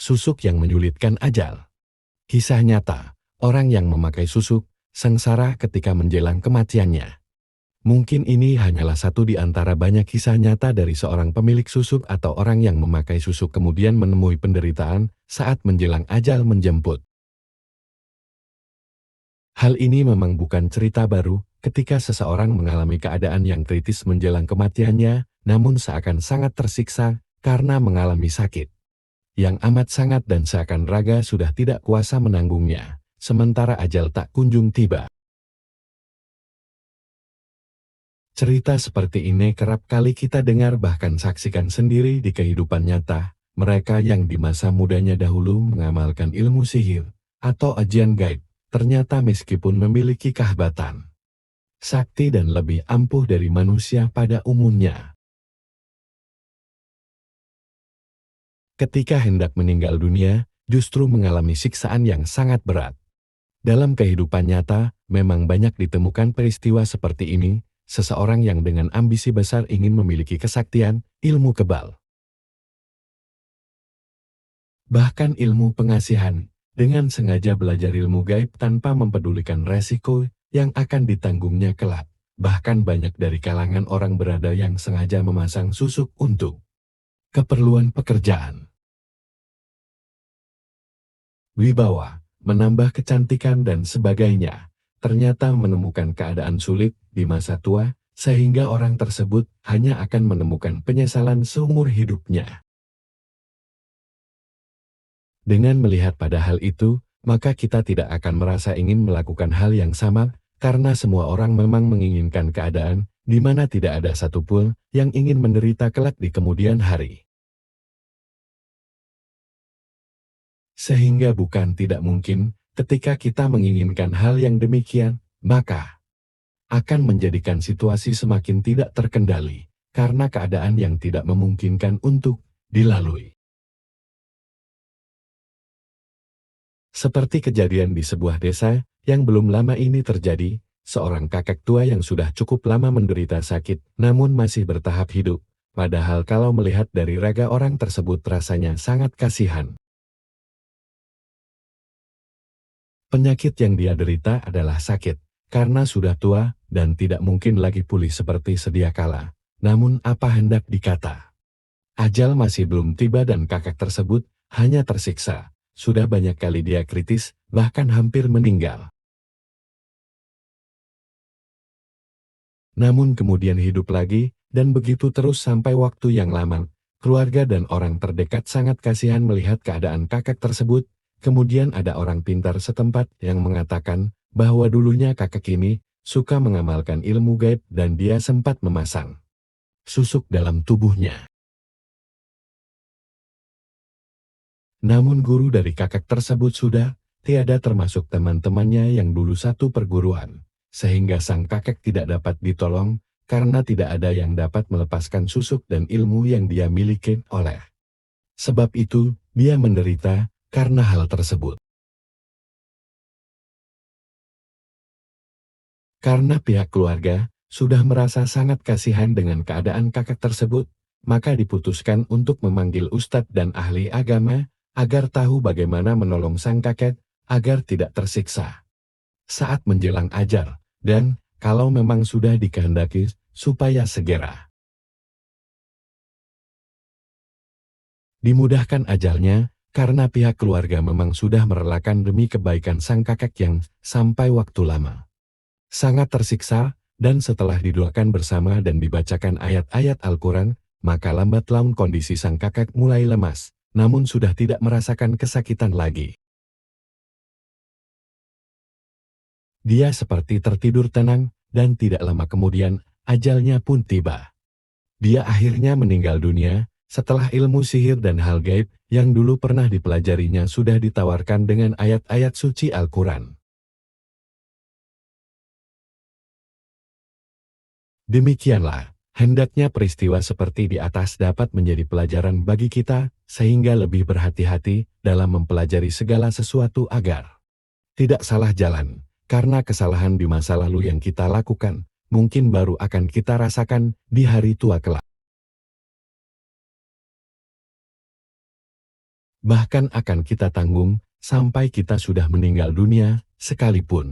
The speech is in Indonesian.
susuk yang menyulitkan ajal. Kisah nyata, orang yang memakai susuk, sengsara ketika menjelang kematiannya. Mungkin ini hanyalah satu di antara banyak kisah nyata dari seorang pemilik susuk atau orang yang memakai susuk kemudian menemui penderitaan saat menjelang ajal menjemput. Hal ini memang bukan cerita baru ketika seseorang mengalami keadaan yang kritis menjelang kematiannya, namun seakan sangat tersiksa karena mengalami sakit yang amat sangat dan seakan raga sudah tidak kuasa menanggungnya, sementara ajal tak kunjung tiba. Cerita seperti ini kerap kali kita dengar bahkan saksikan sendiri di kehidupan nyata, mereka yang di masa mudanya dahulu mengamalkan ilmu sihir atau ajian gaib, ternyata meskipun memiliki kehebatan, sakti dan lebih ampuh dari manusia pada umumnya, ketika hendak meninggal dunia, justru mengalami siksaan yang sangat berat. Dalam kehidupan nyata, memang banyak ditemukan peristiwa seperti ini, seseorang yang dengan ambisi besar ingin memiliki kesaktian, ilmu kebal, bahkan ilmu pengasihan, dengan sengaja belajar ilmu gaib tanpa mempedulikan resiko yang akan ditanggungnya kelak. Bahkan banyak dari kalangan orang berada yang sengaja memasang susuk untuk keperluan pekerjaan, wibawa, menambah kecantikan dan sebagainya, ternyata menemukan keadaan sulit di masa tua, sehingga orang tersebut hanya akan menemukan penyesalan seumur hidupnya. Dengan melihat pada hal itu, maka kita tidak akan merasa ingin melakukan hal yang sama, karena semua orang memang menginginkan keadaan di mana tidak ada satupun yang ingin menderita kelak di kemudian hari. Sehingga bukan tidak mungkin, ketika kita menginginkan hal yang demikian, maka akan menjadikan situasi semakin tidak terkendali, karena keadaan yang tidak memungkinkan untuk dilalui. Seperti kejadian di sebuah desa, yang belum lama ini terjadi, seorang kakek tua yang sudah cukup lama menderita sakit, namun masih bertahap hidup, padahal kalau melihat dari raga orang tersebut rasanya sangat kasihan. Penyakit yang dia derita adalah sakit, karena sudah tua dan tidak mungkin lagi pulih seperti sedia kala. Namun apa hendak dikata, ajal masih belum tiba dan kakek tersebut hanya tersiksa. Sudah banyak kali dia kritis, bahkan hampir meninggal. Namun kemudian hidup lagi, dan begitu terus sampai waktu yang lama. Keluarga dan orang terdekat sangat kasihan melihat keadaan kakek tersebut. Kemudian ada orang pintar setempat yang mengatakan bahwa dulunya kakek ini suka mengamalkan ilmu gaib dan dia sempat memasang susuk dalam tubuhnya. Namun guru dari kakek tersebut sudah tiada termasuk teman-temannya yang dulu satu perguruan, sehingga sang kakek tidak dapat ditolong karena tidak ada yang dapat melepaskan susuk dan ilmu yang dia miliki oleh. Sebab itu, dia menderita karena hal tersebut. Karena pihak keluarga sudah merasa sangat kasihan dengan keadaan kakek tersebut, maka diputuskan untuk memanggil ustadz dan ahli agama, agar tahu bagaimana menolong sang kakek, agar tidak tersiksa saat menjelang ajal, dan, kalau memang sudah dikehendaki, supaya segera dimudahkan ajalnya, karena pihak keluarga memang sudah merelakan demi kebaikan sang kakek yang sampai waktu lama sangat tersiksa, dan setelah didoakan bersama dan dibacakan ayat-ayat Al-Quran, maka lambat laun kondisi sang kakek mulai lemas, namun sudah tidak merasakan kesakitan lagi. Dia seperti tertidur tenang, dan tidak lama kemudian, ajalnya pun tiba. Dia akhirnya meninggal dunia, setelah ilmu sihir dan hal gaib yang dulu pernah dipelajarinya sudah ditawarkan dengan ayat-ayat suci Al-Quran. Demikianlah, hendaknya peristiwa seperti di atas dapat menjadi pelajaran bagi kita, sehingga lebih berhati-hati dalam mempelajari segala sesuatu agar tidak salah jalan, karena kesalahan di masa lalu yang kita lakukan, mungkin baru akan kita rasakan di hari tua kelak. bahkan akan kita tanggung sampai kita sudah meninggal dunia sekalipun.